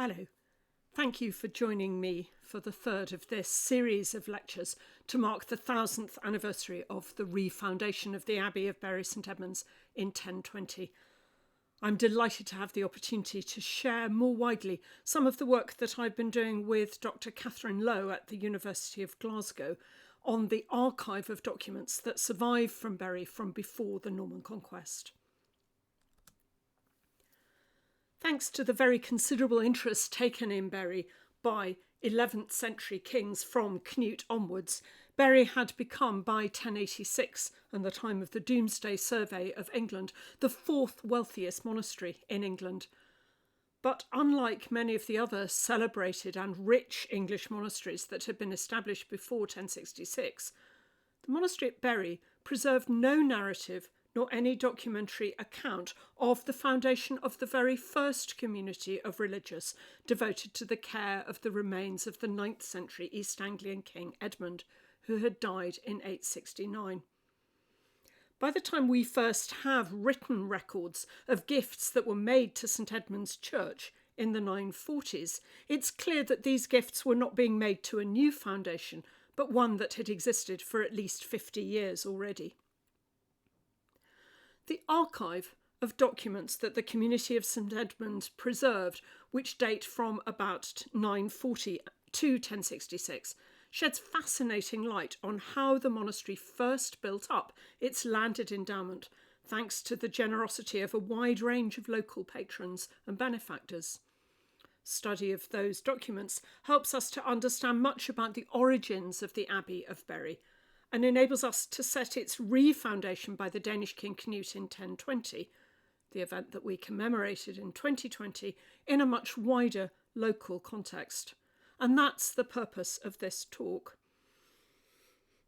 Hello. Thank you for joining me for the third of this series of lectures to mark the 1000th anniversary of the refoundation of the Abbey of Bury St Edmunds in 1020. I'm delighted to have the opportunity to share more widely some of the work that I've been doing with Dr. Catherine Lowe at the University of Glasgow on the archive of documents that survive from Bury from before the Norman Conquest. Thanks to the very considerable interest taken in Bury by 11th century kings from Canute onwards, Bury had become, by 1086 and the time of the Domesday Survey of England, the fourth wealthiest monastery in England. But unlike many of the other celebrated and rich English monasteries that had been established before 1066, the monastery at Bury preserved no narrative nor any documentary account of the foundation of the very first community of religious devoted to the care of the remains of the 9th century East Anglian king Edmund, who had died in 869. By the time we first have written records of gifts that were made to St Edmund's Church in the 940s, it's clear that these gifts were not being made to a new foundation, but one that had existed for at least 50 years already. The archive of documents that the community of St Edmund preserved, which date from about 940 to 1066, sheds fascinating light on how the monastery first built up its landed endowment, thanks to the generosity of a wide range of local patrons and benefactors. Study of those documents helps us to understand much about the origins of the Abbey of Bury, and enables us to set its refoundation by the Danish king Canute in 1020, the event that we commemorated in 2020, in a much wider local context. And that's the purpose of this talk.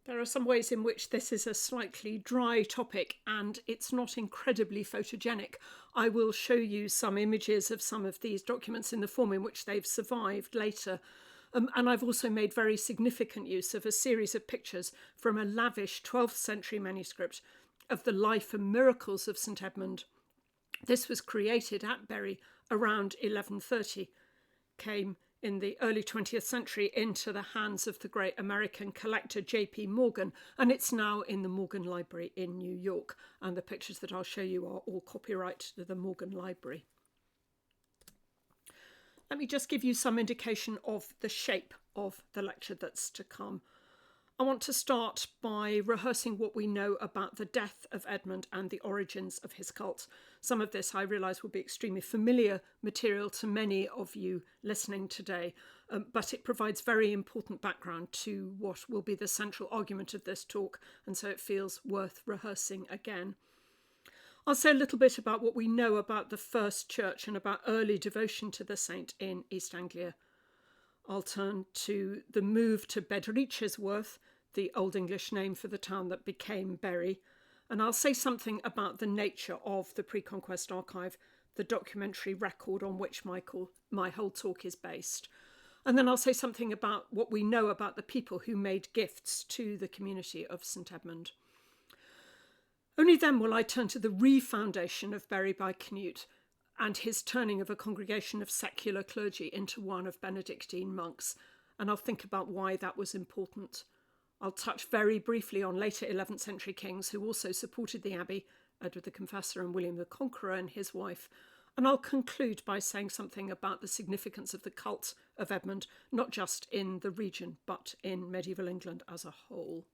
There are some ways in which this is a slightly dry topic and it's not incredibly photogenic. I will show you some images of some of these documents in the form in which they've survived later. And I've also made very significant use of a series of pictures from a lavish 12th century manuscript of the life and miracles of St Edmund. This was created at Bury around 1130, came in the early 20th century into the hands of the great American collector J.P. Morgan, and it's now in the Morgan Library in New York. And the pictures that I'll show you are all copyright to the Morgan Library. Let me just give you some indication of the shape of the lecture that's to come. I want to start by rehearsing what we know about the death of Edmund and the origins of his cult. Some of this, I realise, will be extremely familiar material to many of you listening today, but it provides very important background to what will be the central argument of this talk, and so it feels worth rehearsing again. I'll say a little bit about what we know about the first church and about early devotion to the saint in East Anglia. I'll turn to the move to Bedrichesworth, the Old English name for the town that became Bury, and I'll say something about the nature of the pre-conquest archive, the documentary record on which my whole talk is based. And then I'll say something about what we know about the people who made gifts to the community of St Edmund. Only then will I turn to the refoundation of Bury by Canute and his turning of a congregation of secular clergy into one of Benedictine monks, and I'll think about why that was important. I'll touch very briefly on later 11th century kings who also supported the Abbey, Edward the Confessor and William the Conqueror and his wife, and I'll conclude by saying something about the significance of the cult of Edmund, not just in the region, but in medieval England as a whole.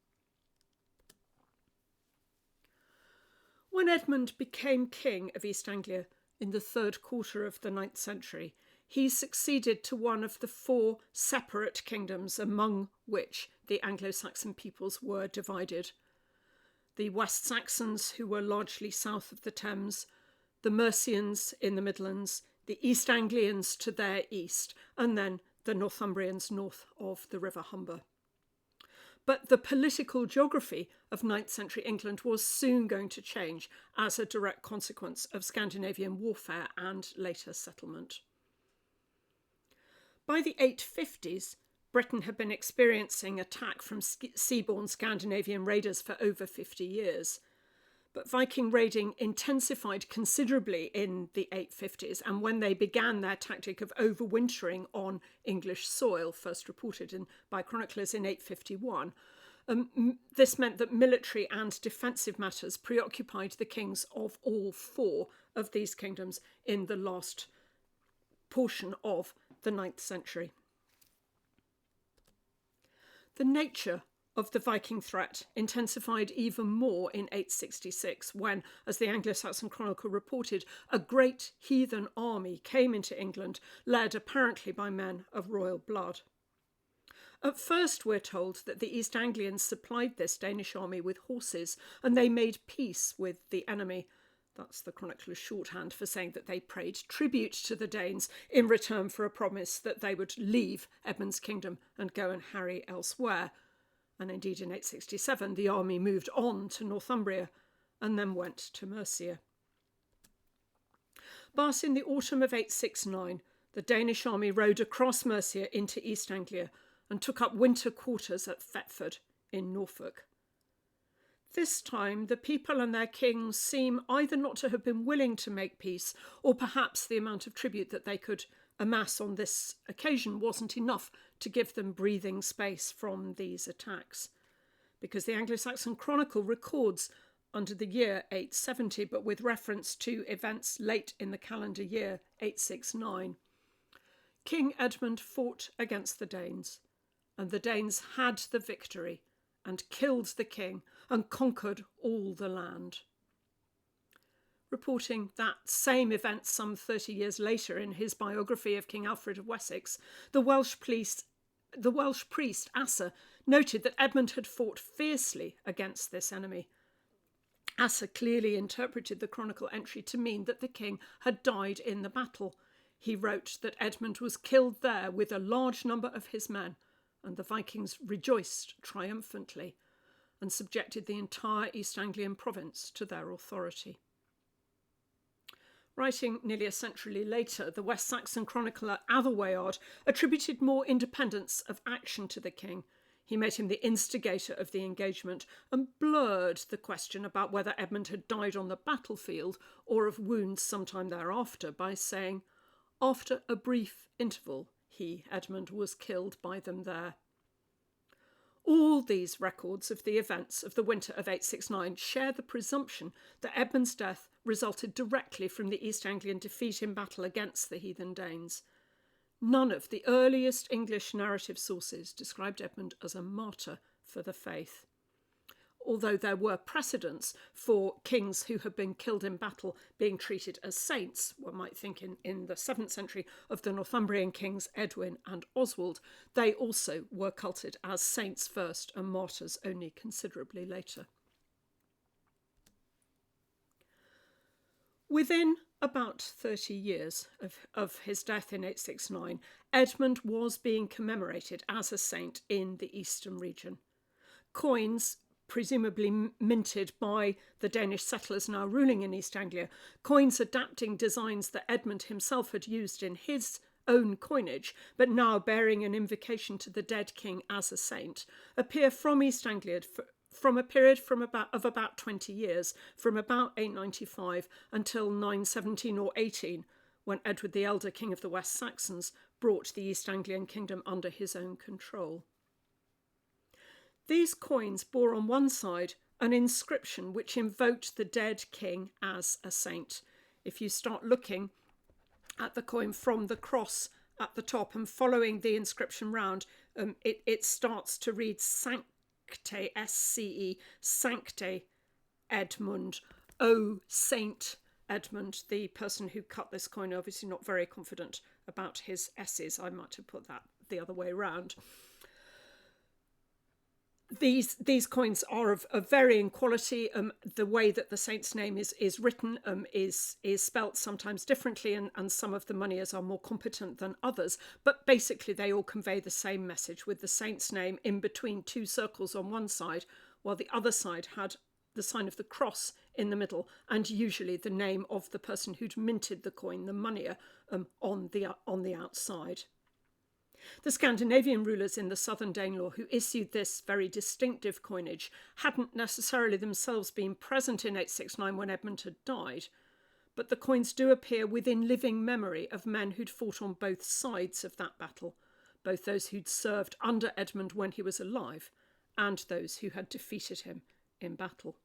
When Edmund became king of East Anglia in the third quarter of the 9th century, he succeeded to one of the four separate kingdoms among which the Anglo-Saxon peoples were divided. The West Saxons, who were largely south of the Thames, the Mercians in the Midlands, the East Anglians to their east, and then the Northumbrians north of the River Humber. But the political geography of 9th century England was soon going to change as a direct consequence of Scandinavian warfare and later settlement. By the 850s, Britain had been experiencing attack from seaborne Scandinavian raiders for over 50 years. But Viking raiding intensified considerably in the 850s, and when they began their tactic of overwintering on English soil, first reported by chroniclers in 851, this meant that military and defensive matters preoccupied the kings of all four of these kingdoms in the last portion of the 9th century. The nature of the Viking threat intensified even more in 866 when, as the Anglo-Saxon Chronicle reported, a great heathen army came into England, led apparently by men of royal blood. At first we're told that the East Anglians supplied this Danish army with horses and they made peace with the enemy. That's the chronicler's shorthand for saying that they paid tribute to the Danes in return for a promise that they would leave Edmund's kingdom and go and harry elsewhere. And indeed in 867 the army moved on to Northumbria and then went to Mercia. But in the autumn of 869 the Danish army rode across Mercia into East Anglia and took up winter quarters at Thetford in Norfolk. This time the people and their kings seem either not to have been willing to make peace, or perhaps the amount of tribute that they could amass on this occasion wasn't enough to give them breathing space from these attacks. Because the Anglo-Saxon Chronicle records under the year 870, but with reference to events late in the calendar year 869, King Edmund fought against the Danes, and the Danes had the victory and killed the king and conquered all the land. Reporting that same event some 30 years later in his biography of King Alfred of Wessex, the Welsh priest Asser noted that Edmund had fought fiercely against this enemy. Asser clearly interpreted the chronicle entry to mean that the king had died in the battle. He wrote that Edmund was killed there with a large number of his men, and the Vikings rejoiced triumphantly and subjected the entire East Anglian province to their authority. Writing nearly a century later, the West Saxon chronicler Athelweard attributed more independence of action to the king. He made him the instigator of the engagement and blurred the question about whether Edmund had died on the battlefield or of wounds sometime thereafter by saying, "After a brief interval, he, Edmund, was killed by them there." All these records of the events of the winter of 869 share the presumption that Edmund's death resulted directly from the East Anglian defeat in battle against the heathen Danes. None of the earliest English narrative sources described Edmund as a martyr for the faith. Although there were precedents for kings who had been killed in battle being treated as saints, one might think in the 7th century of the Northumbrian kings Edwin and Oswald, they also were culted as saints first and martyrs only considerably later. Within about 30 years of his death in 869, Edmund was being commemorated as a saint in the eastern region. Coins, presumably minted by the Danish settlers now ruling in East Anglia, coins adapting designs that Edmund himself had used in his own coinage, but now bearing an invocation to the dead king as a saint, appear from East Anglia from a period of about 20 years, from about 895 until 917 or 18, when Edward the Elder, King of the West Saxons, brought the East Anglian kingdom under his own control. These coins bore on one side an inscription which invoked the dead king as a saint. If you start looking at the coin from the cross at the top and following the inscription round, it starts to read Sancte, S-C-E, Sancte Edmund, O Saint Edmund. The person who cut this coin obviously not very confident about his S's. I might have put that the other way round. These coins are of varying quality. The way that the saint's name is written is spelt sometimes differently, and some of the moneyers are more competent than others. But basically, they all convey the same message, with the saint's name in between two circles on one side, while the other side had the sign of the cross in the middle, and usually the name of the person who'd minted the coin, the moneyer, on the outside. The Scandinavian rulers in the southern Danelaw who issued this very distinctive coinage hadn't necessarily themselves been present in 869 when Edmund had died, but the coins do appear within living memory of men who'd fought on both sides of that battle, both those who'd served under Edmund when he was alive and those who had defeated him in battle.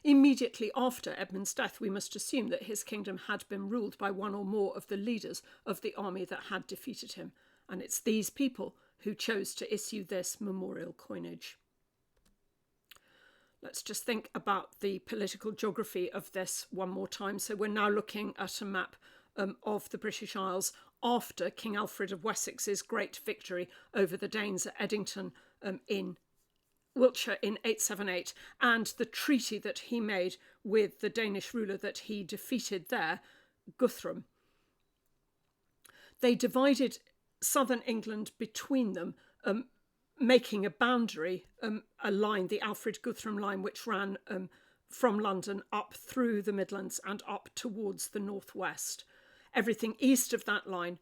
Immediately after Edmund's death, we must assume that his kingdom had been ruled by one or more of the leaders of the army that had defeated him, and it's these people who chose to issue this memorial coinage. Let's just think about the political geography of this one more time. So we're now looking at a map of the British Isles after King Alfred of Wessex's great victory over the Danes at Edington in Wiltshire in 878, and the treaty that he made with the Danish ruler that he defeated there, Guthrum. They divided southern England between them, making a boundary, a line, the Alfred-Guthrum line, which ran from London up through the Midlands and up towards the northwest. Everything east of that line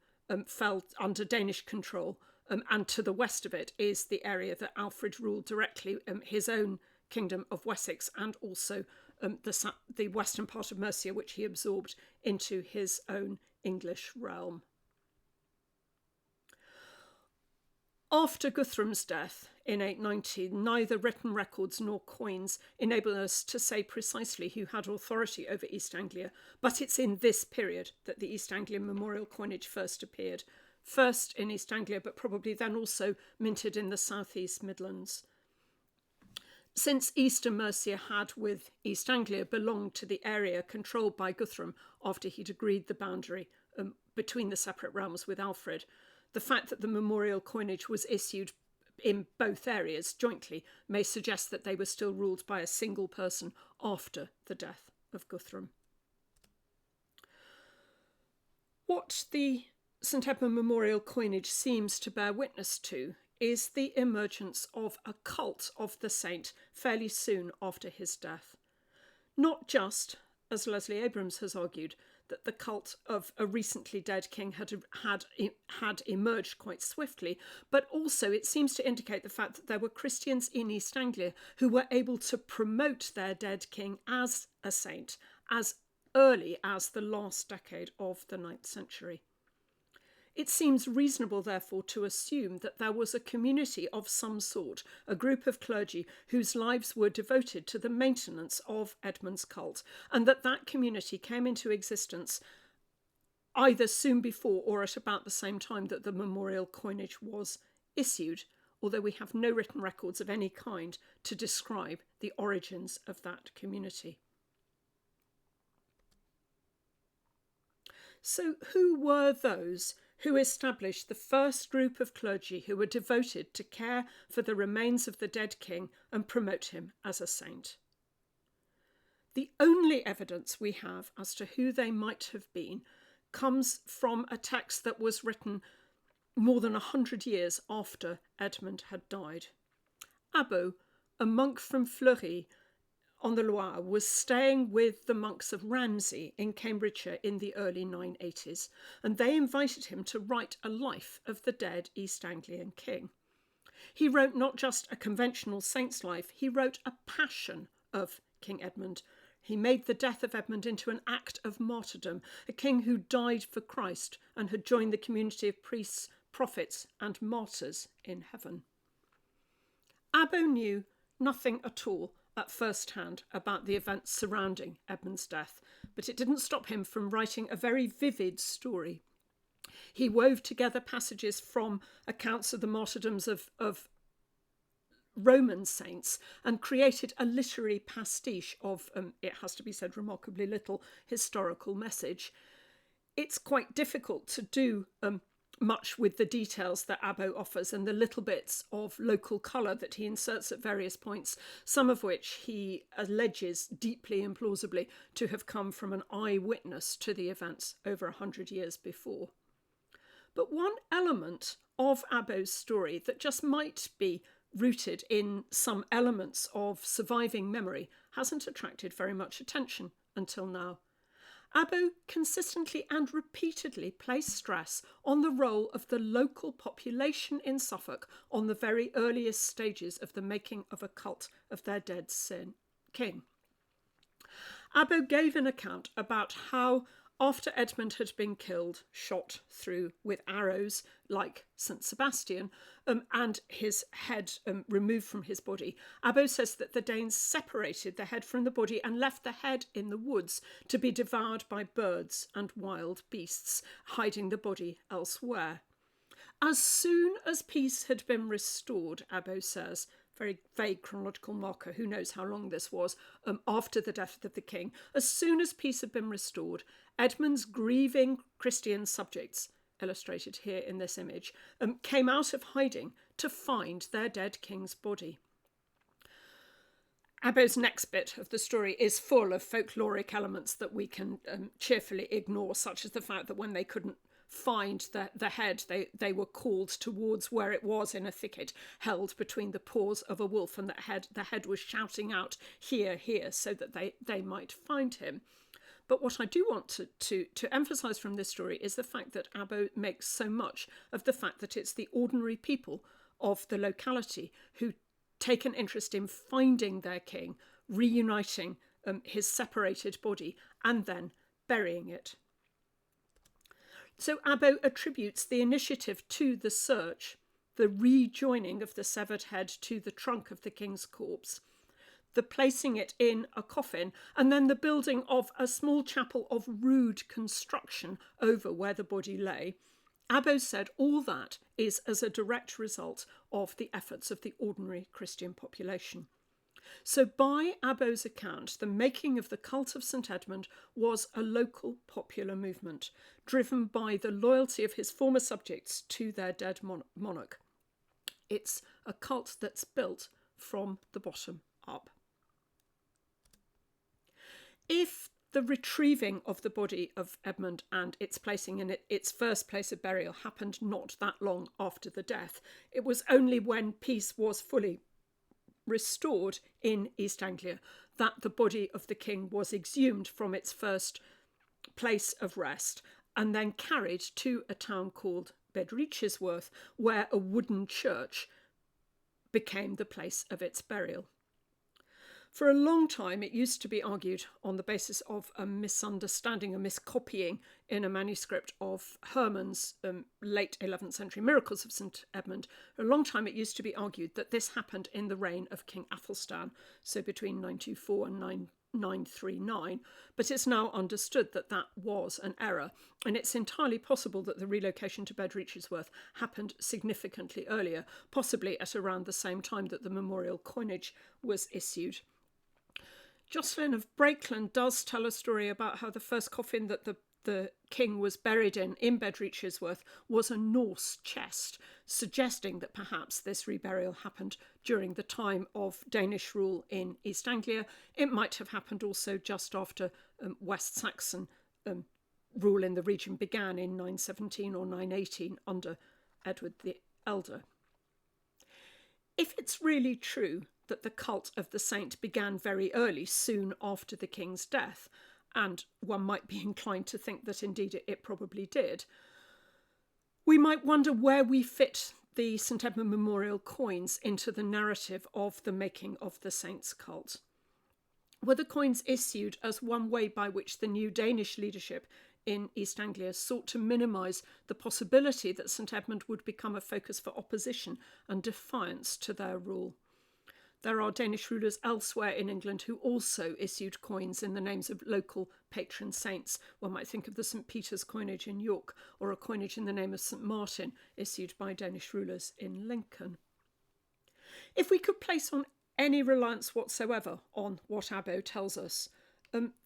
fell under Danish control, and to the west of it is the area that Alfred ruled directly, his own kingdom of Wessex, and also the western part of Mercia, which he absorbed into his own English realm. After Guthrum's death in 890, neither written records nor coins enable us to say precisely who had authority over East Anglia, but it's in this period that the East Anglian memorial coinage first appeared, first in East Anglia, but probably then also minted in the southeast Midlands. Since Eastern Mercia had, with East Anglia, belonged to the area controlled by Guthrum after he'd agreed the boundary between the separate realms with Alfred, the fact that the memorial coinage was issued in both areas jointly may suggest that they were still ruled by a single person after the death of Guthrum. What the St Edmund memorial coinage seems to bear witness to is the emergence of a cult of the saint fairly soon after his death. Not just, as Leslie Abrams has argued, that the cult of a recently dead king had emerged quite swiftly, but also it seems to indicate the fact that there were Christians in East Anglia who were able to promote their dead king as a saint as early as the last decade of the 9th century. It seems reasonable, therefore, to assume that there was a community of some sort, a group of clergy whose lives were devoted to the maintenance of Edmund's cult, and that that community came into existence either soon before or at about the same time that the memorial coinage was issued, although we have no written records of any kind to describe the origins of that community. So who were those who established the first group of clergy who were devoted to care for the remains of the dead king and promote him as a saint? The only evidence we have as to who they might have been comes from a text that was written more than 100 years after Edmund had died. Abbey, a monk from Fleury on the Loire, was staying with the monks of Ramsey in Cambridgeshire in the early 980s, and they invited him to write a life of the dead East Anglian king. He wrote not just a conventional saint's life, he wrote a passion of King Edmund. He made the death of Edmund into an act of martyrdom, a king who died for Christ and had joined the community of priests, prophets and martyrs in heaven. Abbey knew nothing at all at first hand about the events surrounding Edmund's death, but it didn't stop him from writing a very vivid story. He wove together passages from accounts of the martyrdoms of Roman saints and created a literary pastiche of, it has to be said, remarkably little historical message. It's quite difficult to do much with the details that Abbey offers and the little bits of local colour that he inserts at various points, some of which he alleges deeply implausibly to have come from an eyewitness to the events over 100 years before. But one element of Abbey's story that just might be rooted in some elements of surviving memory hasn't attracted very much attention until now. Abbo consistently and repeatedly placed stress on the role of the local population in Suffolk on the very earliest stages of the making of a cult of their dead king. Abbo gave an account about how, after Edmund had been killed, shot through with arrows like St Sebastian, and his head removed from his body, Abbo says that the Danes separated the head from the body and left the head in the woods to be devoured by birds and wild beasts, hiding the body elsewhere. As soon as peace had been restored, Abbo says, very vague chronological marker, who knows how long this was, after the death of the king, as soon as peace had been restored, Edmund's grieving Christian subjects, illustrated here in this image, came out of hiding to find their dead king's body. Abbo's next bit of the story is full of folkloric elements that we can cheerfully ignore, such as the fact that when they couldn't find the head, they were called towards where it was in a thicket held between the paws of a wolf, and the head was shouting out, "Here, here," so that they might find him. But what I do want to emphasise from this story is the fact that Abbo makes so much of the fact that it's the ordinary people of the locality who take an interest in finding their king, reuniting his separated body, and then burying it. So Abbo attributes the initiative to the search, the rejoining of the severed head to the trunk of the king's corpse, the placing it in a coffin, and then the building of a small chapel of rude construction over where the body lay. Abbo said all that is as a direct result of the efforts of the ordinary Christian population. So by Abbo's account, the making of the cult of St Edmund was a local popular movement, driven by the loyalty of his former subjects to their dead monarch. It's a cult that's built from the bottom up. If the retrieving of the body of Edmund and its placing in its first place of burial happened not that long after the death, it was only when peace was fully restored in East Anglia that the body of the king was exhumed from its first place of rest and then carried to a town called Bedreachesworth, where a wooden church became the place of its burial. For a long time, it used to be argued on the basis of a misunderstanding, a miscopying in a manuscript of Hermann's late 11th century Miracles of St Edmund. For a long time, it used to be argued that this happened in the reign of King Athelstan, so between 924 and 939, but it's now understood that that was an error, and it's entirely possible that the relocation to Bedreachesworth happened significantly earlier, possibly at around the same time that the memorial coinage was issued. Jocelyn of Brakeland does tell a story about how the first coffin that the king was buried in Bedreachesworth was a Norse chest, suggesting that perhaps this reburial happened during the time of Danish rule in East Anglia. It might have happened also just after West Saxon rule in the region began in 917 or 918 under Edward the Elder. If it's really true that the cult of the saint began very early, soon after the king's death, and one might be inclined to think that indeed it probably did, we might wonder where we fit the St Edmund memorial coins into the narrative of the making of the saint's cult. Were the coins issued as one way by which the new Danish leadership in East Anglia sought to minimise the possibility that St Edmund would become a focus for opposition and defiance to their rule? There are Danish rulers elsewhere in England who also issued coins in the names of local patron saints. One might think of the St Peter's coinage in York, or a coinage in the name of St Martin issued by Danish rulers in Lincoln. If we could place on any reliance whatsoever on what Abbo tells us,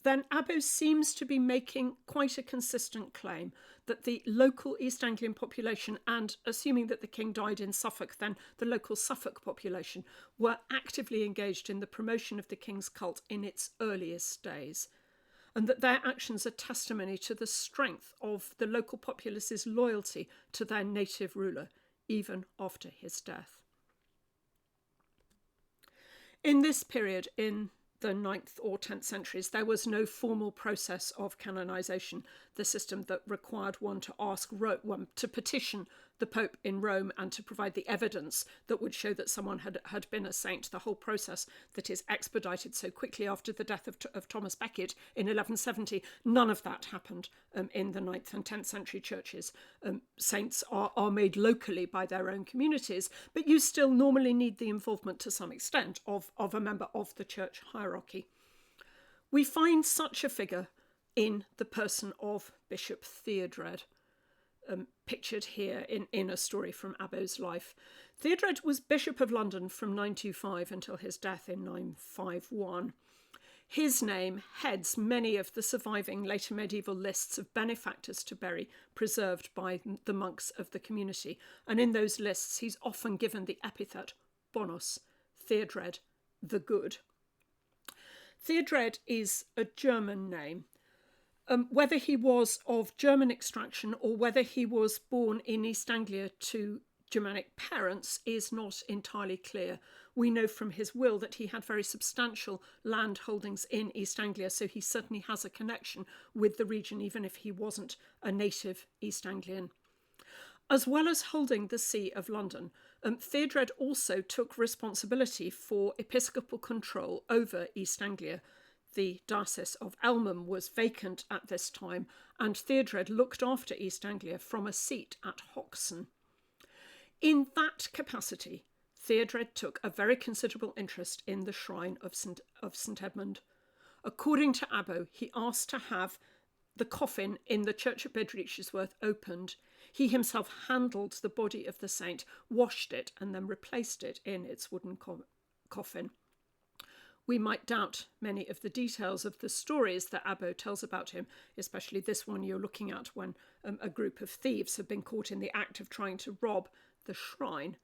then Abbo seems to be making quite a consistent claim that the local East Anglian population, and assuming that the king died in Suffolk, then the local Suffolk population, were actively engaged in the promotion of the king's cult in its earliest days, and that their actions are testimony to the strength of the local populace's loyalty to their native ruler, even after his death. In this period, in the 9th or 10th centuries, there was no formal process of canonization, the system that required one to ask one to petition the Pope in Rome and to provide the evidence that would show that someone had been a saint. The whole process that is expedited so quickly after the death of Thomas Becket in 1170, none of that happened in the 9th and 10th century churches. Saints are made locally by their own communities, but you still normally need the involvement to some extent of a member of the church hierarchy. We find such a figure in the person of Bishop Theodred, pictured here in a story from Abbot's life. Theodred was Bishop of London from 925 until his death in 951. His name heads many of the surviving later medieval lists of benefactors to Bury, preserved by the monks of the community. And in those lists, he's often given the epithet Bonus, Theodred, the Good. Theodred is a German name. Whether he was of German extraction or whether he was born in East Anglia to Germanic parents is not entirely clear. We know from his will that he had very substantial land holdings in East Anglia, so he certainly has a connection with the region, even if he wasn't a native East Anglian. As well as holding the See of London, Theodred also took responsibility for episcopal control over East Anglia. The Diocese of Elmham was vacant at this time, and Theodred looked after East Anglia from a seat at Hoxton. In that capacity, Theodred took a very considerable interest in the shrine of St Edmund. According to Abbot, he asked to have the coffin in the church at Bedrichesworth opened. He himself handled the body of the saint, washed it, and then replaced it in its wooden coffin. We might doubt many of the details of the stories that Abbot tells about him, especially this one you're looking at when a group of thieves have been caught in the act of trying to rob the shrine.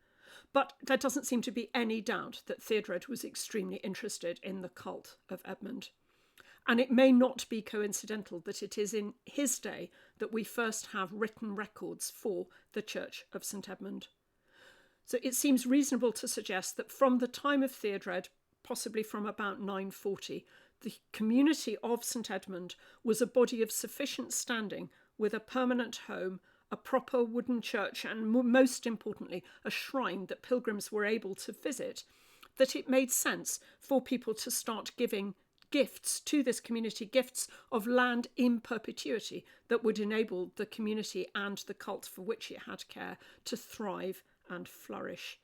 But there doesn't seem to be any doubt that Theodred was extremely interested in the cult of Edmund. And it may not be coincidental that it is in his day that we first have written records for the Church of St Edmund. So it seems reasonable to suggest that from the time of Theodred, possibly from about 940, the community of St Edmund was a body of sufficient standing with a permanent home, a proper wooden church, and most importantly, a shrine that pilgrims were able to visit, that it made sense for people to start giving gifts to this community, gifts of land in perpetuity that would enable the community and the cult for which it had care to thrive and flourish.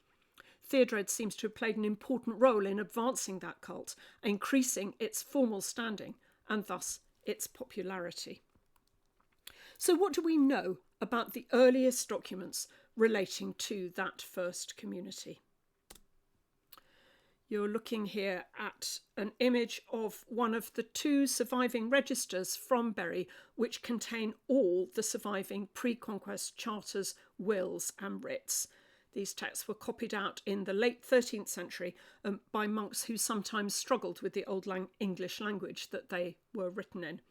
Theodred seems to have played an important role in advancing that cult, increasing its formal standing and thus its popularity. So what do we know about the earliest documents relating to that first community? You're looking here at an image of one of the two surviving registers from Bury, which contain all the surviving pre-conquest charters, wills and writs. These texts were copied out in the late 13th century by monks who sometimes struggled with the Old English language that they were written in.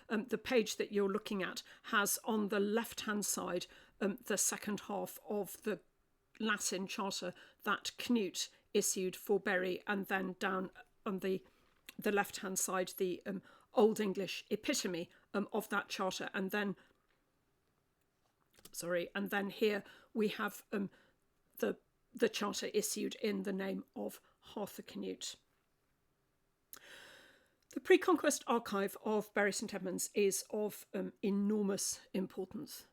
The page that you're looking at has on the left-hand side the second half of the Latin charter that Canute issued for Bury, and then down on the left-hand side the Old English epitome of that charter, and then here we have the charter issued in the name of Harthacnute. The pre-conquest archive of Bury St Edmunds is of enormous importance.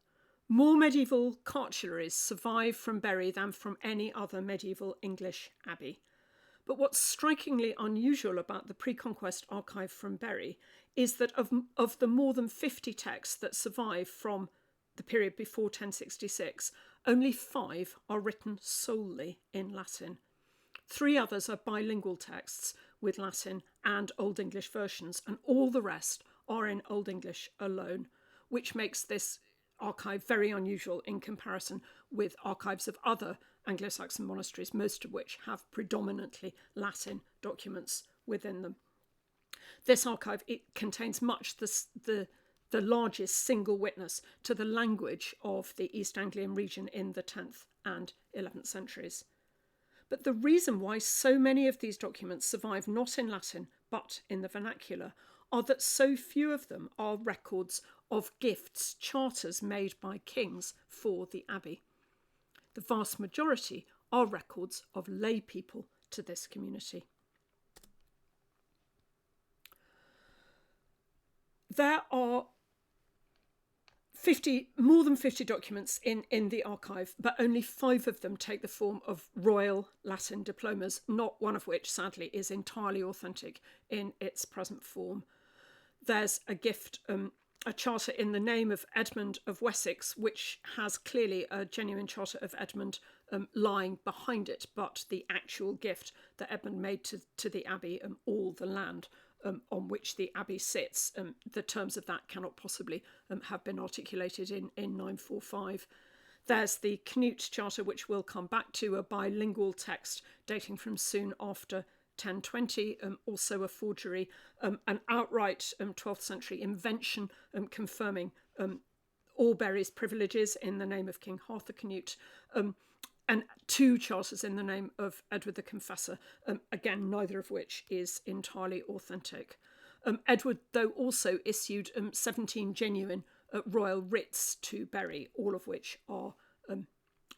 More medieval cartularies survive from Bury than from any other medieval English abbey. But what's strikingly unusual about the pre-conquest archive from Bury is that of the more than 50 texts that survive from the period before 1066, only 5 are written solely in Latin. 3 others are bilingual texts with Latin and Old English versions, and all the rest are in Old English alone, which makes this archive very unusual in comparison with archives of other Anglo-Saxon monasteries, most of which have predominantly Latin documents within them. This archive, it contains much the largest single witness to the language of the East Anglian region in the 10th and 11th centuries. But the reason why so many of these documents survive not in Latin but in the vernacular, are that so few of them are records of gifts, charters made by kings for the abbey. The vast majority are records of lay people to this community. There are more than 50 documents in the archive, but only 5 of them take the form of royal Latin diplomas, not one of which, sadly, is entirely authentic in its present form. There's a gift, a charter in the name of Edmund of Wessex, which has clearly a genuine charter of Edmund lying behind it, but the actual gift that Edmund made to the abbey, all the land on which the abbey sits, the terms of that cannot possibly have been articulated in 945. There's the Canute Charter, which we'll come back to, a bilingual text dating from soon after 1020, also a forgery, an outright 12th century invention confirming Albury's privileges in the name of King Arthur Canute, and 2 charters in the name of Edward the Confessor, again, neither of which is entirely authentic. Edward, though, also issued 17 genuine royal writs to Bury, all of which are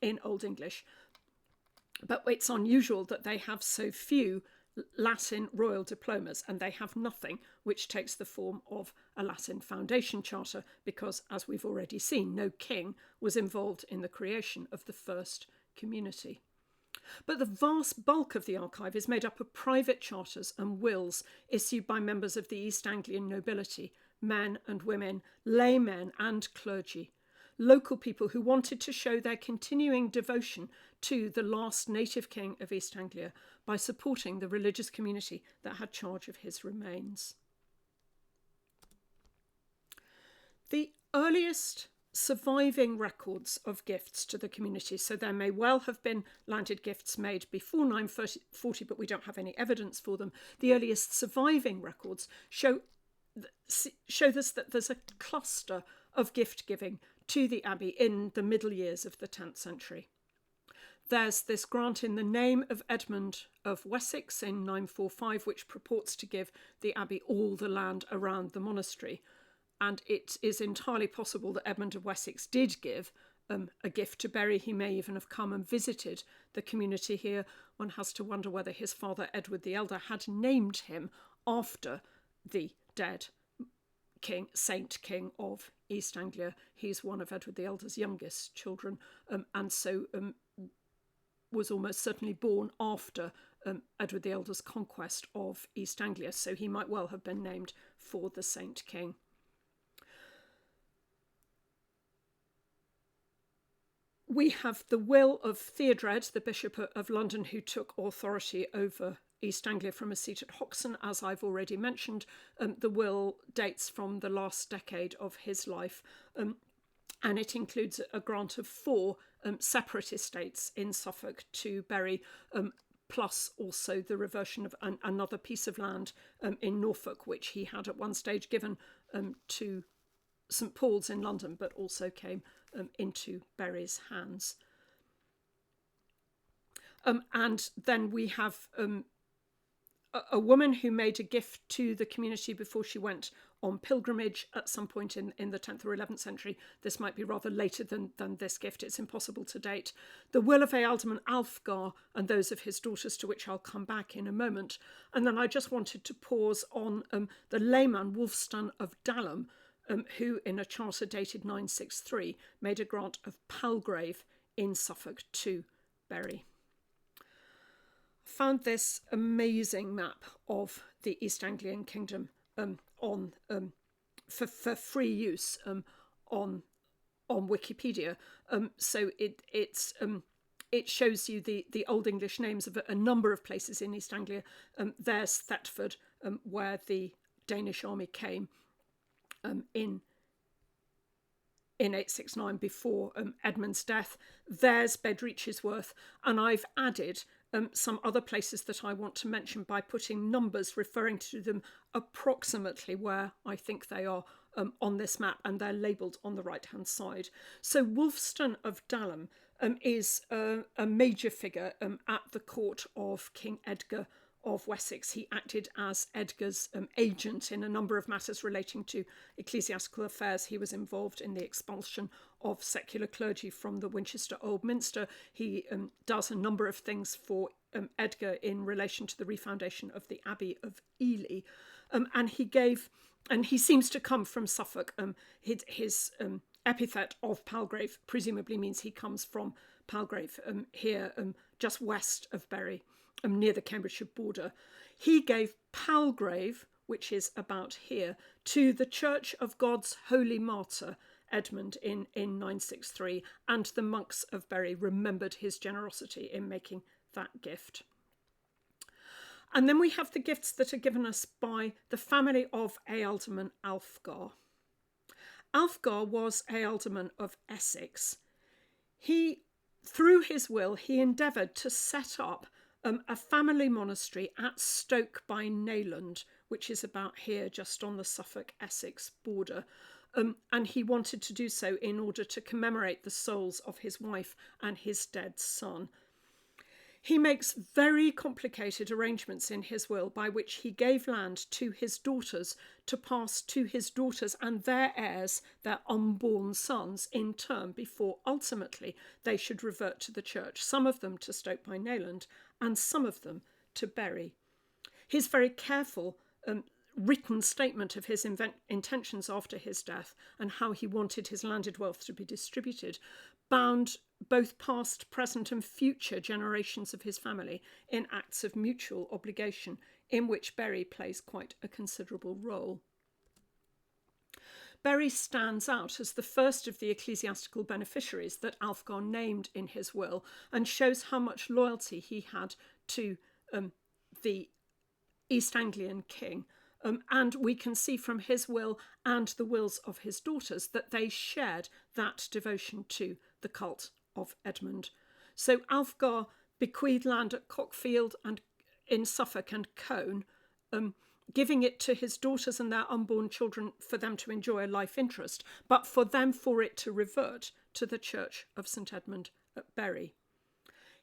in Old English. But it's unusual that they have so few Latin royal diplomas, and they have nothing which takes the form of a Latin foundation charter, because, as we've already seen, no king was involved in the creation of the first community. But the vast bulk of the archive is made up of private charters and wills issued by members of the East Anglian nobility, men and women, laymen and clergy, local people who wanted to show their continuing devotion to the last native king of East Anglia by supporting the religious community that had charge of his remains. The earliest surviving records of gifts to the community, so there may well have been landed gifts made before 940, but we don't have any evidence for them. The earliest surviving records show us that there's a cluster of gift giving to the abbey in the middle years of the 10th century. There's this grant in the name of Edmund of Wessex in 945, which purports to give the abbey all the land around the monastery. And it is entirely possible that Edmund of Wessex did give a gift to Bury. He may even have come and visited the community here. One has to wonder whether his father, Edward the Elder, had named him after the dead king, Saint King of East Anglia. He's one of Edward the Elder's youngest children, and so was almost certainly born after Edward the Elder's conquest of East Anglia. So he might well have been named for the Saint King. We have the will of Theodred, the Bishop of London, who took authority over East Anglia from a seat at Hoxton, as I've already mentioned. The will dates from the last decade of his life, and it includes a grant of 4 separate estates in Suffolk to Bury, plus also the reversion of another piece of land in Norfolk, which he had at one stage given to St Paul's in London, but also came into Bury's hands. And then we have a woman who made a gift to the community before she went on pilgrimage at some point in the 10th or 11th century. This might be rather later than this gift. It's impossible to date. The will of Ealdorman Alfgar and those of his daughters, to which I'll come back in a moment. And then I just wanted to pause on the layman Wulfstan of Dalham, who in a charter dated 963 made a grant of Palgrave in Suffolk to Bury. Found this amazing map of the East Anglian kingdom for free use on Wikipedia. So it shows you the Old English names of a number of places in East Anglia. There's Thetford, where the Danish army came in 869 before Edmund's death. There's Bedreachesworth, and I've added some other places that I want to mention by putting numbers referring to them approximately where I think they are on this map, and they're labelled on the right-hand side. So Wulfstan of Dalham is a major figure at the court of King Edgar of Wessex. He acted as Edgar's agent in a number of matters relating to ecclesiastical affairs. He was involved in the expulsion of secular clergy from the Winchester Old Minster. He does a number of things for Edgar in relation to the refoundation of the Abbey of Ely. And he seems to come from Suffolk. His epithet of Palgrave presumably means he comes from Palgrave, here just west of Bury, near the Cambridgeshire border. He gave Palgrave, which is about here, to the Church of God's Holy Martyr, Edmund, in 963, and the monks of Bury remembered his generosity in making that gift. And then we have the gifts that are given us by the family of Ealdorman Alfgar. Alfgar was Ealdorman of Essex. Through his will, he endeavoured to set up a family monastery at Stoke by Nayland, which is about here, just on the Suffolk-Essex border. And he wanted to do so in order to commemorate the souls of his wife and his dead son. He makes very complicated arrangements in his will by which he gave land to his daughters to pass to his daughters and their heirs, their unborn sons, in turn, before ultimately they should revert to the church, some of them to Stoke by Nayland and some of them to Bury. His very careful written statement of his intentions after his death and how he wanted his landed wealth to be distributed bound both past, present and future generations of his family in acts of mutual obligation, in which Bury plays quite a considerable role. Bury stands out as the first of the ecclesiastical beneficiaries that Alfgar named in his will, and shows how much loyalty he had to the East Anglian king. And we can see from his will and the wills of his daughters that they shared that devotion to the cult of Edmund. So Alfgar bequeathed land at Cockfield and in Suffolk and Colne, giving it to his daughters and their unborn children for them to enjoy a life interest, but for it to revert to the Church of St Edmund at Bury.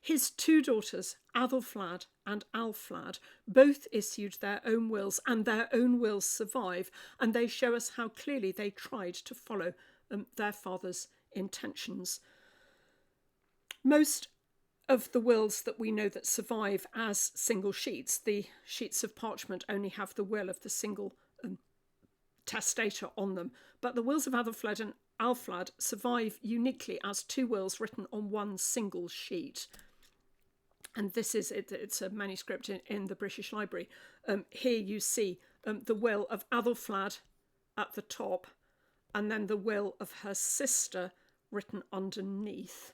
His two daughters, Athelflaed and Alflaed, both issued their own wills, and their own wills survive, and they show us how clearly they tried to follow their father's intentions. Most of the wills that we know that survive as single sheets, the sheets of parchment only have the will of the single testator on them, but the wills of Athelflaed and Alflaed survive uniquely as two wills written on one single sheet. And this is it's a manuscript in the British Library. Here you see the will of Athelflaed at the top, and then the will of her sister written underneath.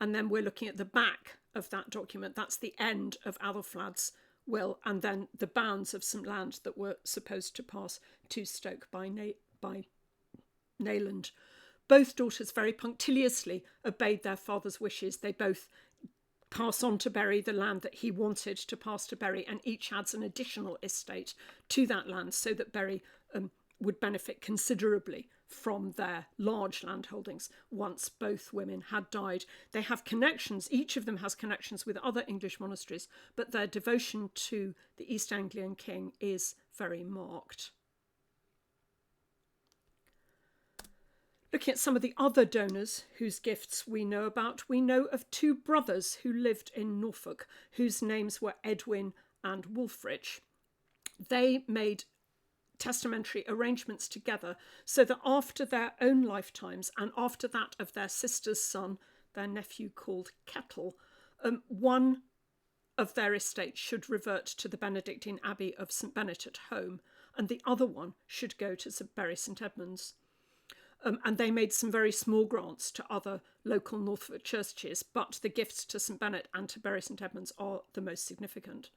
And then we're looking at the back of that document. That's the end of Athelflaed's will, and then the bounds of some land that were supposed to pass to Stoke by Nayland. Both daughters very punctiliously obeyed their father's wishes. They both pass on to Bury the land that he wanted to pass to Bury, and each adds an additional estate to that land so that Bury would benefit considerably from their large landholdings once both women had died. They have connections, each of them has connections with other English monasteries, but their devotion to the East Anglian king is very marked. Looking at some of the other donors whose gifts we know about, we know of two brothers who lived in Norfolk, whose names were Edwin and Wulfrich. They made testamentary arrangements together so that after their own lifetimes and after that of their sister's son, their nephew called Kettle, one of their estates should revert to the Benedictine Abbey of St Bennet at Home, and the other one should go to Bury St Edmunds. And they made some very small grants to other local Norfolk churches, but the gifts to St Bennet and to Bury St Edmunds are the most significant.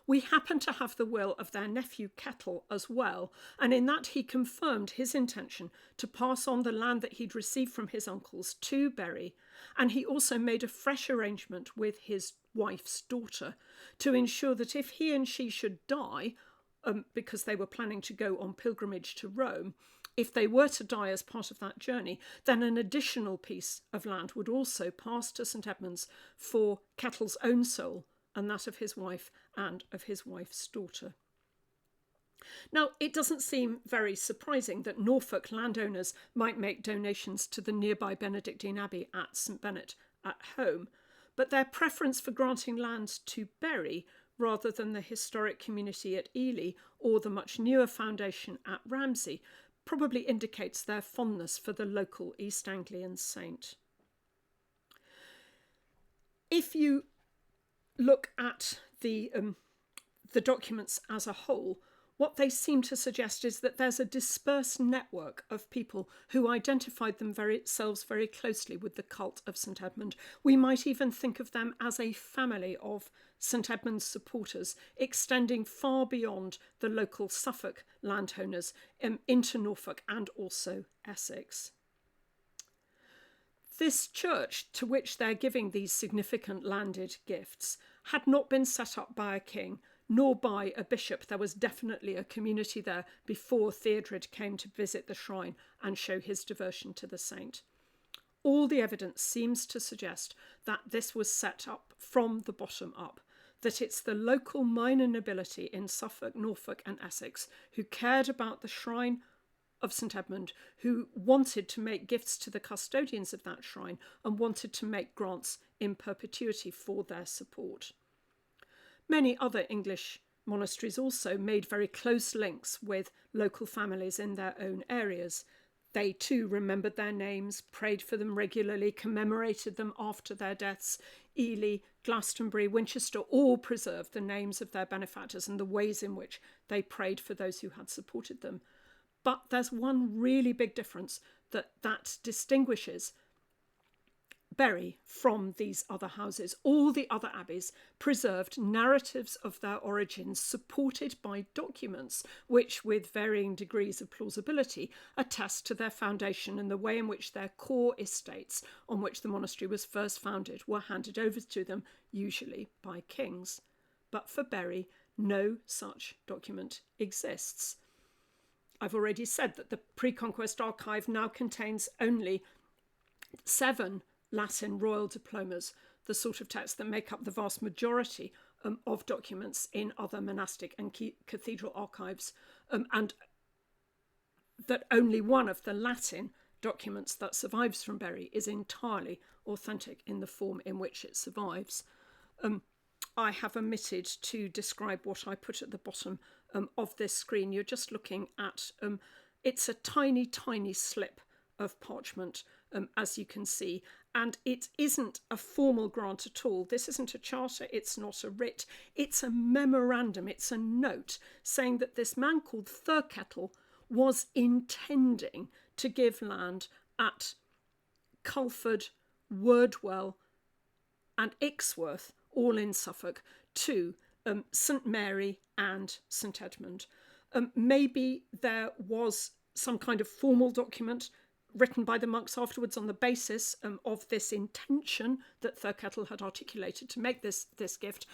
We happen to have the will of their nephew Kettle as well, and in that he confirmed his intention to pass on the land that he'd received from his uncles to Bury, and he also made a fresh arrangement with his wife's daughter to ensure that if he and she should die, because they were planning to go on pilgrimage to Rome, if they were to die as part of that journey, then an additional piece of land would also pass to St Edmunds for Kettle's own soul and that of his wife and of his wife's daughter. Now, it doesn't seem very surprising that Norfolk landowners might make donations to the nearby Benedictine Abbey at St Bennet at home, but their preference for granting land to Bury rather than the historic community at Ely or the much newer foundation at Ramsey probably indicates their fondness for the local East Anglian saint. If you look at the documents as a whole, what they seem to suggest is that there's a dispersed network of people who identified themselves very closely with the cult of St Edmund. We might even think of them as a family of St Edmund's supporters, extending far beyond the local Suffolk landowners into Norfolk and also Essex. This church, to which they're giving these significant landed gifts, had not been set up by a king, nor by a bishop. There was definitely a community there before Theodred came to visit the shrine and show his devotion to the saint. All the evidence seems to suggest that this was set up from the bottom up, that it's the local minor nobility in Suffolk, Norfolk and Essex who cared about the shrine of St Edmund, who wanted to make gifts to the custodians of that shrine and wanted to make grants in perpetuity for their support. Many other English monasteries also made very close links with local families in their own areas. They too remembered their names, prayed for them regularly, commemorated them after their deaths. Ely, Glastonbury, Winchester all preserved the names of their benefactors and the ways in which they prayed for those who had supported them. But there's one really big difference that distinguishes Bury from these other houses. All the other abbeys preserved narratives of their origins supported by documents which, with varying degrees of plausibility, attest to their foundation and the way in which their core estates on which the monastery was first founded were handed over to them, usually by kings. But for Bury, no such document exists. I've already said that the pre-conquest archive now contains only 7 Latin royal diplomas, the sort of texts that make up the vast majority of documents in other monastic and cathedral archives, and that only one of the Latin documents that survives from Bury is entirely authentic in the form in which it survives. I have omitted to describe what I put at the bottom of this screen. You're just looking at, it's a tiny, tiny slip of parchment, as you can see, and it isn't a formal grant at all. This isn't a charter, it's not a writ, it's a memorandum, it's a note saying that this man called Thurkettle was intending to give land at Culford, Wordwell and Ixworth, all in Suffolk, to St Mary and St Edmund. Maybe there was some kind of formal document written by the monks afterwards on the basis of this intention that Thurkettle had articulated to make this gift,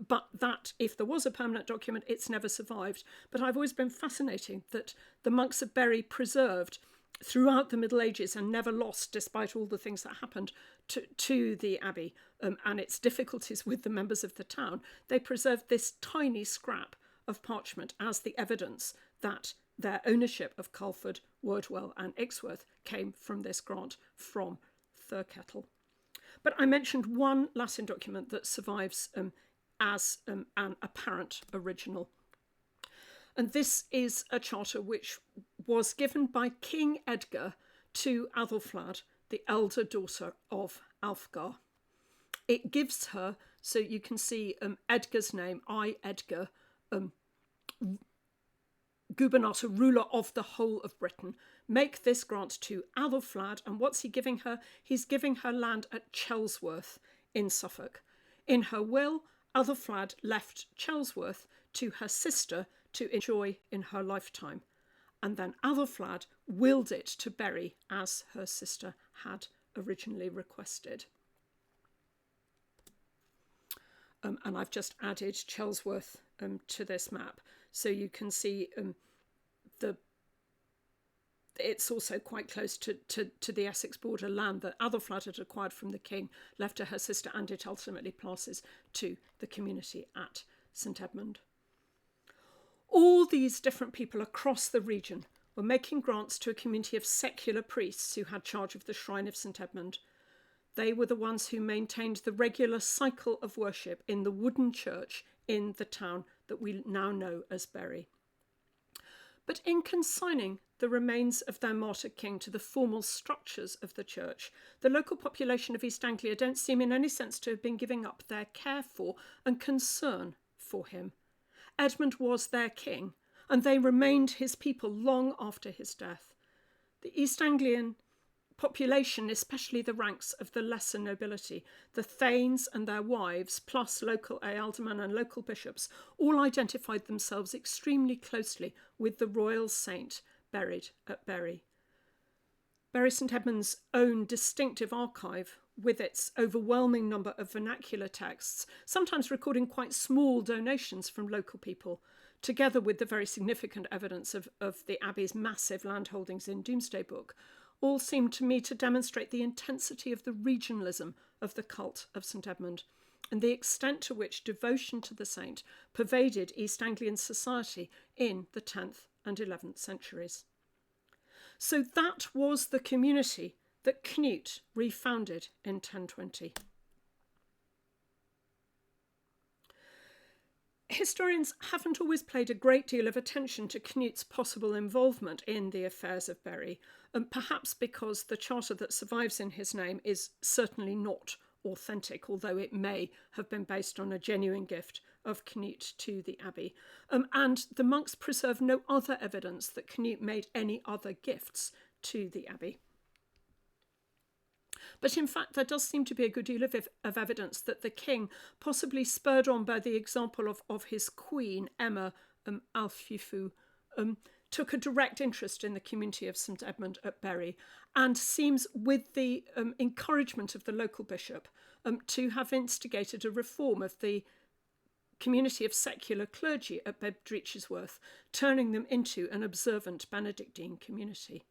but that, if there was a permanent document, it's never survived. But I've always been fascinated that the monks of Bury preserved throughout the Middle Ages and never lost, despite all the things that happened to the Abbey and its difficulties with the members of the town, they preserved this tiny scrap of parchment as the evidence that their ownership of Culford, Wordwell and Ixworth came from this grant from Thurkettle. But I mentioned one Latin document that survives as an apparent original. And this is a charter which was given by King Edgar to Athelflaed, the elder daughter of Alfgar. It gives her, so you can see Edgar's name, I, Edgar, gubernator, ruler of the whole of Britain, make this grant to Athelflaed. And what's he giving her? He's giving her land at Chelsworth in Suffolk. In her will, Athelflaed left Chelsworth to her sister to enjoy in her lifetime. And then Athelflaed willed it to Bury as her sister had originally requested. And I've just added— to this map, so you can see it's also quite close to the Essex border, land that Athelflaed had acquired from the king, left to her sister, and it ultimately passes to the community at St Edmund. All these different people across the region were making grants to a community of secular priests who had charge of the shrine of St Edmund. They were the ones who maintained the regular cycle of worship in the wooden church in the town that we now know as Bury. But in consigning the remains of their martyred king to the formal structures of the church, the local population of East Anglia don't seem in any sense to have been giving up their care for and concern for him. Edmund was their king, and they remained his people long after his death. The East Anglian population, especially the ranks of the lesser nobility, the thanes and their wives, plus local ealdormen and local bishops, all identified themselves extremely closely with the royal saint buried at Bury. Bury St Edmund's own distinctive archive, with its overwhelming number of vernacular texts, sometimes recording quite small donations from local people, together with the very significant evidence of the Abbey's massive landholdings in Domesday Book, all seem to me to demonstrate the intensity of the regionalism of the cult of St Edmund and the extent to which devotion to the saint pervaded East Anglian society in the 10th and 11th centuries. So that was the community that Canute refounded in 1020. Historians haven't always paid a great deal of attention to Canute's possible involvement in the affairs of Bury, and perhaps because the charter that survives in his name is certainly not authentic, although it may have been based on a genuine gift of Canute to the Abbey. And the monks preserve no other evidence that Canute made any other gifts to the Abbey. But in fact, there does seem to be a good deal of evidence that the king, possibly spurred on by the example of his queen, Emma Alfifu, took a direct interest in the community of St Edmund at Bury, and seems, with the encouragement of the local bishop, to have instigated a reform of the community of secular clergy at Bedrichesworth, turning them into an observant Benedictine community.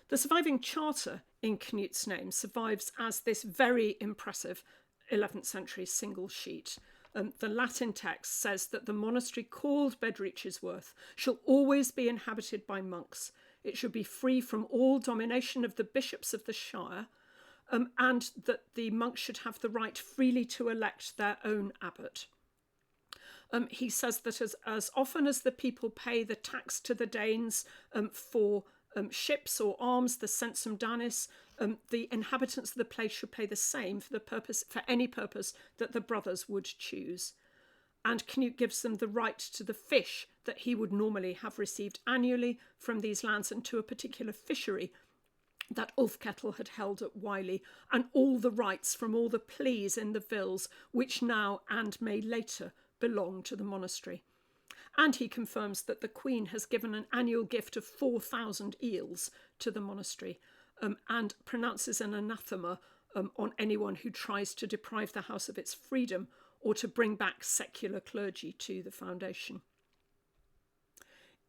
The surviving charter in Canute's name survives as this very impressive 11th century single sheet. The Latin text says that the monastery called Bedrichesworth shall always be inhabited by monks. It should be free from all domination of the bishops of the shire, and that the monks should have the right freely to elect their own abbot. He says that as often as the people pay the tax to the Danes for ships or arms, the censum danis, the inhabitants of the place should pay the same for any purpose that the brothers would choose. And Canute gives them the right to the fish that he would normally have received annually from these lands, and to a particular fishery that Ulfkettel had held at Wiley, and all the rights from all the pleas in the vills, which now and may later belong to the monastery. And he confirms that the Queen has given an annual gift of 4,000 eels to the monastery, and pronounces an anathema on anyone who tries to deprive the house of its freedom or to bring back secular clergy to the foundation.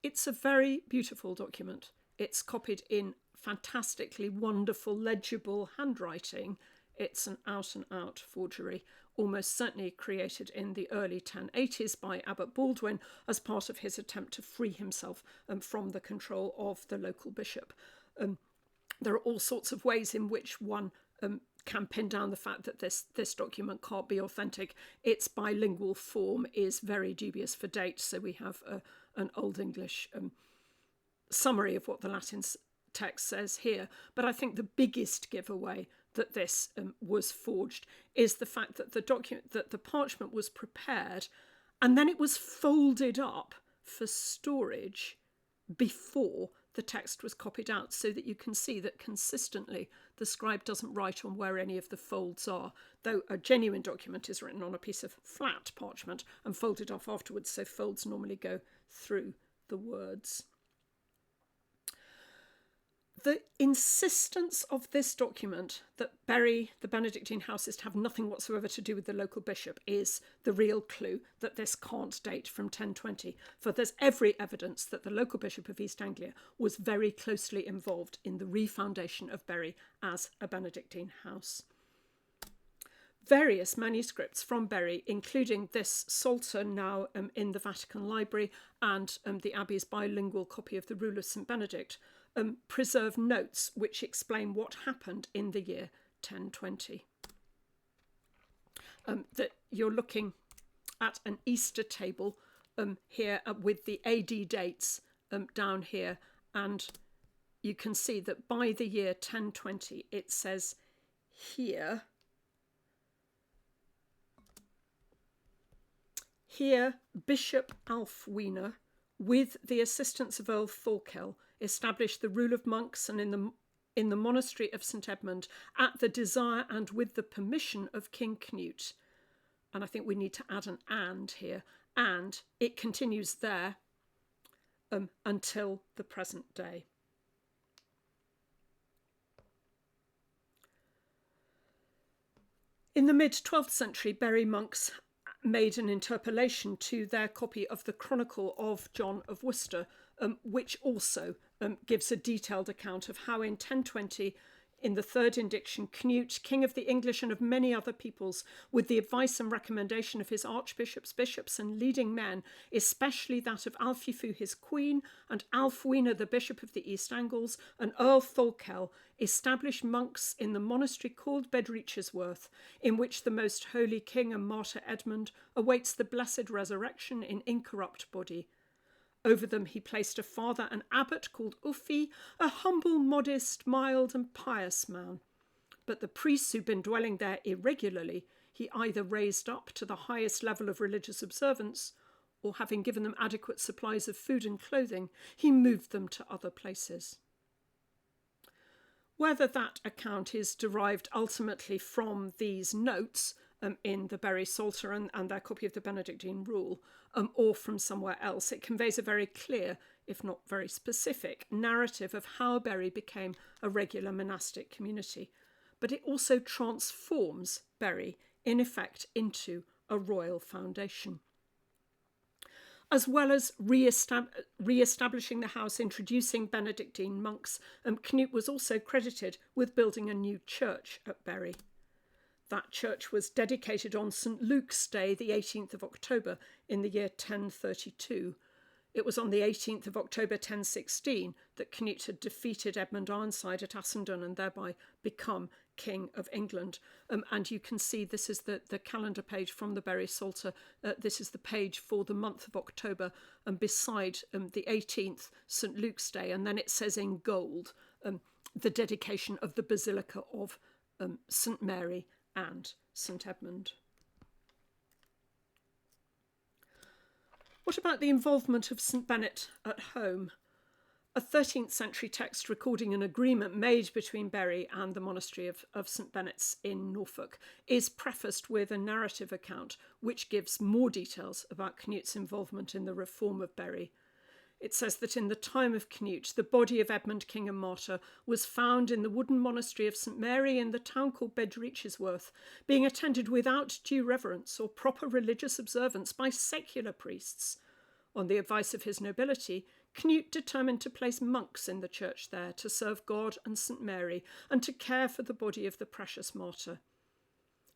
It's a very beautiful document. It's copied in fantastically wonderful, legible handwriting. It's an out-and-out forgery, almost certainly created in the early 1080s by Abbot Baldwin as part of his attempt to free himself from the control of the local bishop. There are all sorts of ways in which one can pin down the fact that this document can't be authentic. Its bilingual form is very dubious for date, so we have an Old English summary of what the Latin text says here. But I think the biggest giveaway that this was forged is the fact that the parchment was prepared and then it was folded up for storage before the text was copied out, so that you can see that consistently the scribe doesn't write on where any of the folds are, though a genuine document is written on a piece of flat parchment and folded off afterwards, so folds normally go through the words. the insistence of this document that Bury, the Benedictine house, is to have nothing whatsoever to do with the local bishop is the real clue that this can't date from 1020, for there's every evidence that the local bishop of East Anglia was very closely involved in the refoundation of Bury as a Benedictine house. Various manuscripts from Bury, including this Psalter now in the Vatican Library and the Abbey's bilingual copy of the Rule of St Benedict, preserve notes which explain what happened in the year 1020. That you're looking at an Easter table here with the AD dates down here, and you can see that by the year 1020 it says here, Bishop Alfwine, with the assistance of Earl Thorkel, established the rule of monks, and in the monastery of St Edmund, at the desire and with the permission of King Canute. And I think we need to add an "and" here. And it continues there until the present day. In the mid-12th century, Bury monks made an interpolation to their copy of the Chronicle of John of Worcester, which also gives a detailed account of how in 1020, in the third indiction, Canute, king of the English and of many other peoples, with the advice and recommendation of his archbishops, bishops and leading men, especially that of Alfifu his queen, and Alfwine the bishop of the East Angles, and Earl Thorkel, established monks in the monastery called Bedrichesworth, in which the most holy king and martyr Edmund awaits the blessed resurrection in incorrupt body. Over them he placed a father and abbot called Uffi, a humble, modest, mild and pious man. But the priests who'd been dwelling there irregularly, he either raised up to the highest level of religious observance, or having given them adequate supplies of food and clothing, he moved them to other places. Whether that account is derived ultimately from these notes in the Bury Psalter and their copy of the Benedictine Rule, or from somewhere else, it conveys a very clear, if not very specific, narrative of how Bury became a regular monastic community. But it also transforms Bury, in effect, into a royal foundation. As well as re-establishing the house, introducing Benedictine monks, Canute was also credited with building a new church at Bury. That church was dedicated on St Luke's Day, the 18th of October, in the year 1032. It was on the 18th of October 1016 that Canute had defeated Edmund Ironside at Assendon and thereby become King of England. And you can see this is the calendar page from the Bury Psalter. This is the page for the month of October, and beside the 18th, St Luke's Day, and then it says in gold the dedication of the Basilica of St Mary and St Edmund. What about the involvement of St Bennet at home? A 13th century text recording an agreement made between Bury and the monastery of St Benet's in Norfolk is prefaced with a narrative account which gives more details about Canute's involvement in the reform of Bury. It says that in the time of Canute, the body of Edmund, king and martyr, was found in the wooden monastery of St Mary in the town called Bedrichesworth, being attended without due reverence or proper religious observance by secular priests. On the advice of his nobility, Canute determined to place monks in the church there to serve God and St Mary and to care for the body of the precious martyr.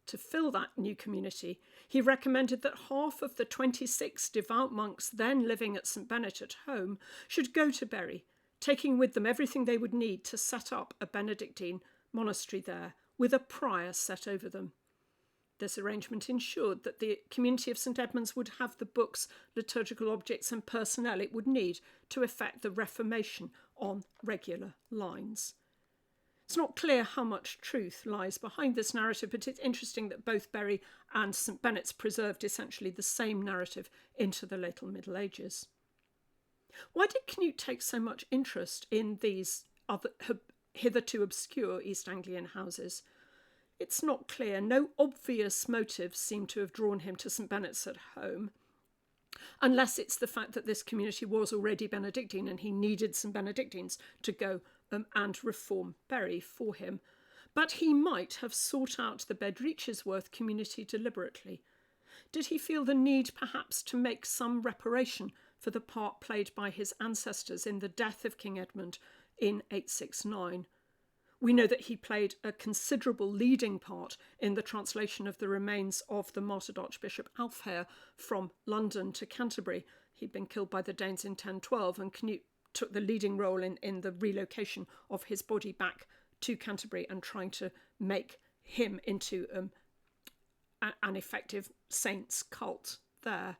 To fill that new community, he recommended that half of the 26 devout monks then living at St Bennet at home should go to Bury, taking with them everything they would need to set up a Benedictine monastery there, with a prior set over them. This arrangement ensured that the community of St Edmunds would have the books, liturgical objects and personnel it would need to effect the Reformation on regular lines. It's not clear how much truth lies behind this narrative, but it's interesting that both Bury and St Benet's preserved essentially the same narrative into the later Middle Ages. Why did Canute take so much interest in these other hitherto obscure East Anglian houses? It's not clear. No obvious motives seem to have drawn him to St Benet's at home, unless it's the fact that this community was already Benedictine and he needed some Benedictines to go and reform Bury for him, but he might have sought out the Bedreachesworth community deliberately. Did he feel the need, perhaps, to make some reparation for the part played by his ancestors in the death of King Edmund in 869? We know that he played a considerable leading part in the translation of the remains of the martyred Archbishop Alfhere from London to Canterbury. He'd been killed by the Danes in 1012, and Canute took the leading role in the relocation of his body back to Canterbury and trying to make him into an effective saint's cult there.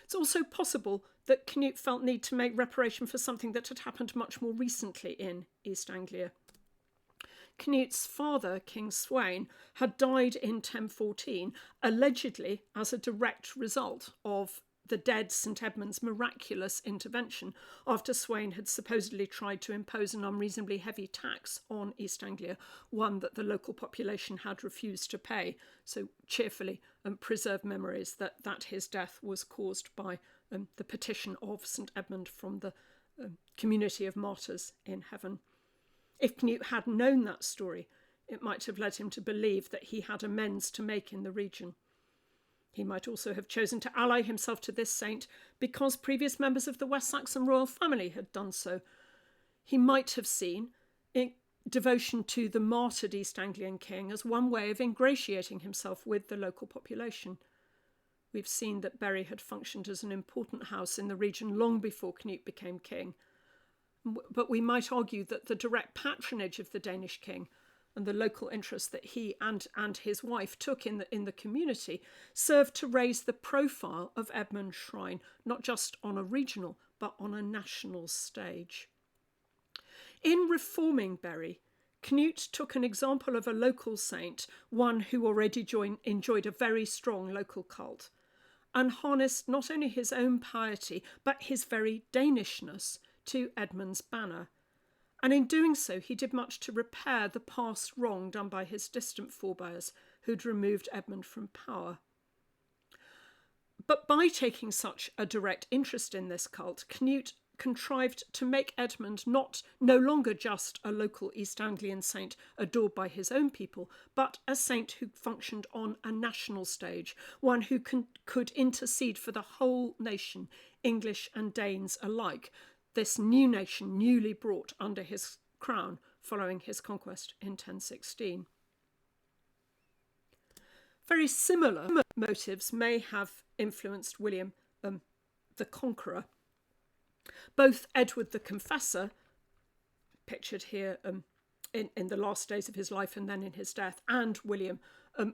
It's also possible that Canute felt need to make reparation for something that had happened much more recently in East Anglia. Canute's father, King Sweyn, had died in 1014, allegedly as a direct result of the dead St Edmund's miraculous intervention after Sweyn had supposedly tried to impose an unreasonably heavy tax on East Anglia, one that the local population had refused to pay. So cheerfully preserve memories that his death was caused by the petition of St Edmund from the community of martyrs in heaven. If Canute had known that story, it might have led him to believe that he had amends to make in the region. He might also have chosen to ally himself to this saint because previous members of the West Saxon royal family had done so. He might have seen devotion to the martyred East Anglian king as one way of ingratiating himself with the local population. We've seen that Bury had functioned as an important house in the region long before Canute became king. But we might argue that the direct patronage of the Danish king and the local interest that he and his wife took in the community served to raise the profile of Edmund Shrine, not just on a regional, but on a national stage. In reforming Bury, Canute took an example of a local saint, one who already enjoyed a very strong local cult, and harnessed not only his own piety, but his very Danishness to Edmund's banner. And in doing so, he did much to repair the past wrong done by his distant forebears who'd removed Edmund from power. But by taking such a direct interest in this cult, Canute contrived to make Edmund no longer just a local East Anglian saint adored by his own people, but a saint who functioned on a national stage, one who could intercede for the whole nation, English and Danes alike, this new nation newly brought under his crown following his conquest in 1016. Very similar motives may have influenced William the Conqueror. Both Edward the Confessor, pictured here in the last days of his life and then in his death, and William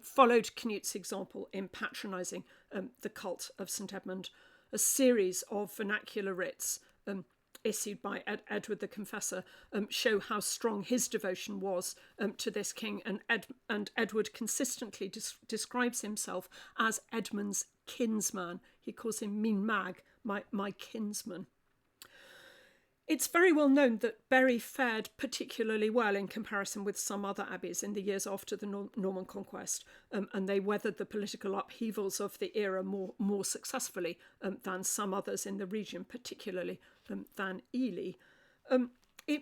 followed Canute's example in patronising the cult of St Edmund. A series of vernacular writs issued by Edward the Confessor show how strong his devotion was to this king, and Edward consistently describes himself as Edmund's kinsman. He calls him Min Mag, my kinsman. It's very well known that Bury fared particularly well in comparison with some other abbeys in the years after the Norman conquest, and they weathered the political upheavals of the era more successfully than some others in the region, particularly than Ely.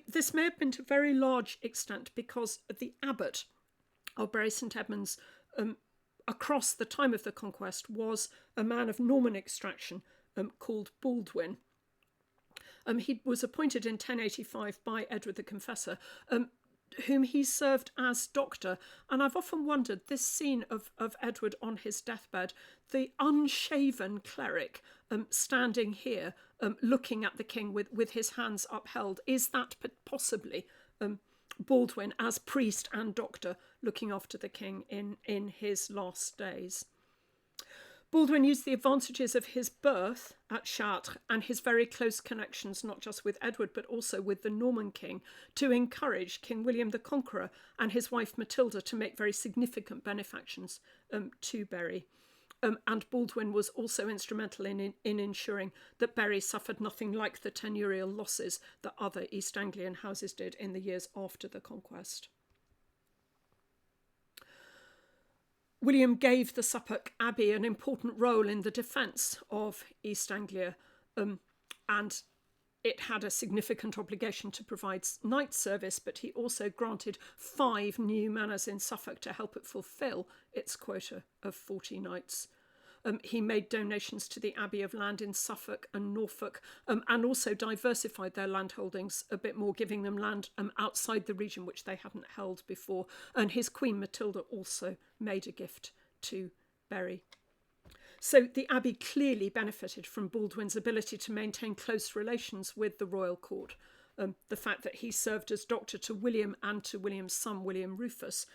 This may have been to a very large extent because the abbot of Bury St Edmunds across the time of the conquest was a man of Norman extraction called Baldwin. He was appointed in 1085 by Edward the Confessor, whom he served as doctor. And I've often wondered, this scene of Edward on his deathbed, the unshaven cleric standing here, looking at the king with his hands upheld, is that possibly Baldwin as priest and doctor looking after the king in his last days? Baldwin used the advantages of his birth at Chartres and his very close connections, not just with Edward, but also with the Norman king, to encourage King William the Conqueror and his wife Matilda to make very significant benefactions to Bury. And Baldwin was also instrumental in ensuring that Bury suffered nothing like the tenurial losses that other East Anglian houses did in the years after the conquest. William gave the Suffolk Abbey an important role in the defence of East Anglia, and It had a significant obligation to provide night service, but he also granted 5 new manors in Suffolk to help it fulfil its quota of 40 knights. He made donations to the Abbey of land in Suffolk and Norfolk, and also diversified their landholdings a bit more, giving them land outside the region which they hadn't held before. And his Queen Matilda also made a gift to Bury. So the Abbey clearly benefited from Baldwin's ability to maintain close relations with the royal court. The fact that he served as doctor to William and to William's son, William Rufus,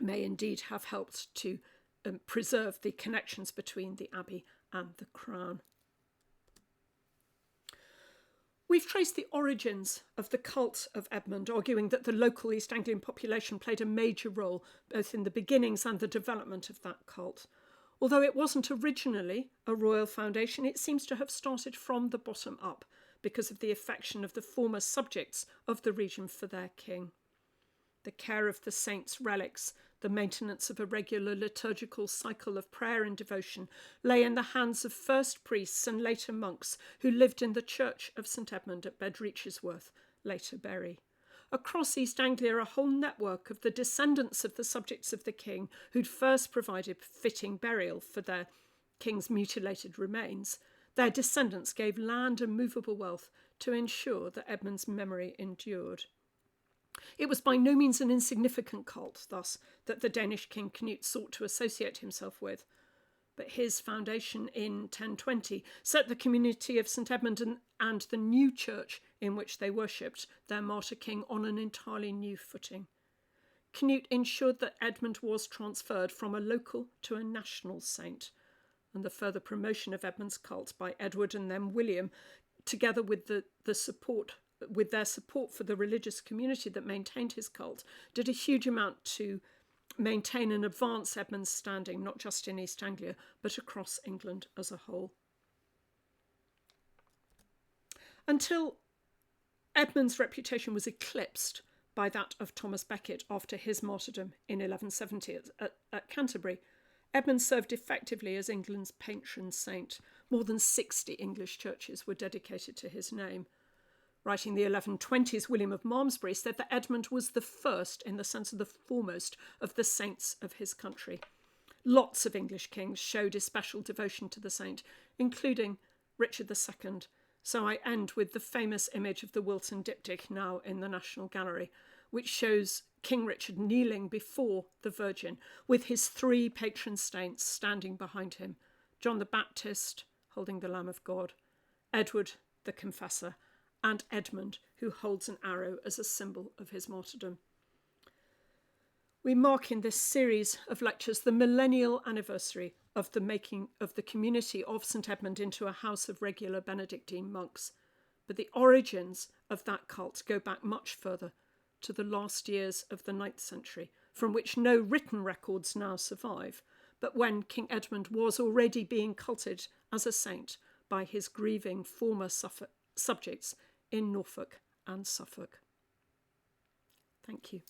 may indeed have helped to preserve the connections between the Abbey and the Crown. We've traced the origins of the cult of Edmund, arguing that the local East Anglian population played a major role both in the beginnings and the development of that cult. Although it wasn't originally a royal foundation, it seems to have started from the bottom up because of the affection of the former subjects of the region for their king. The care of the saints' relics, the maintenance of a regular liturgical cycle of prayer and devotion lay in the hands of first priests and later monks who lived in the church of St Edmund at Bedreachesworth, later Bury. Across East Anglia, a whole network of the descendants of the subjects of the king who'd first provided fitting burial for their king's mutilated remains. Their descendants gave land and movable wealth to ensure that Edmund's memory endured. It was by no means an insignificant cult, thus, that the Danish king Canute sought to associate himself with. But his foundation in 1020 set the community of St Edmund and the new church in which they worshipped their martyr king on an entirely new footing. Canute ensured that Edmund was transferred from a local to a national saint, and the further promotion of Edmund's cult by Edward and then William, together with their support for the religious community that maintained his cult, did a huge amount to maintain and advance Edmund's standing, not just in East Anglia, but across England as a whole. Until Edmund's reputation was eclipsed by that of Thomas Becket after his martyrdom in 1170 at Canterbury, Edmund served effectively as England's patron saint. More than 60 English churches were dedicated to his name. Writing the 1120s, William of Malmesbury said that Edmund was the first, in the sense of the foremost, of the saints of his country. Lots of English kings showed especial devotion to the saint, including Richard II. So I end with the famous image of the Wilton diptych now in the National Gallery, which shows King Richard kneeling before the Virgin with his 3 patron saints standing behind him: John the Baptist holding the Lamb of God, Edward the Confessor, and Edmund, who holds an arrow as a symbol of his martyrdom. We mark in this series of lectures the millennial anniversary of the making of the community of St Edmund into a house of regular Benedictine monks. But the origins of that cult go back much further, to the last years of the 9th century, from which no written records now survive, but when King Edmund was already being culted as a saint by his grieving former subjects in Norfolk and Suffolk. Thank you.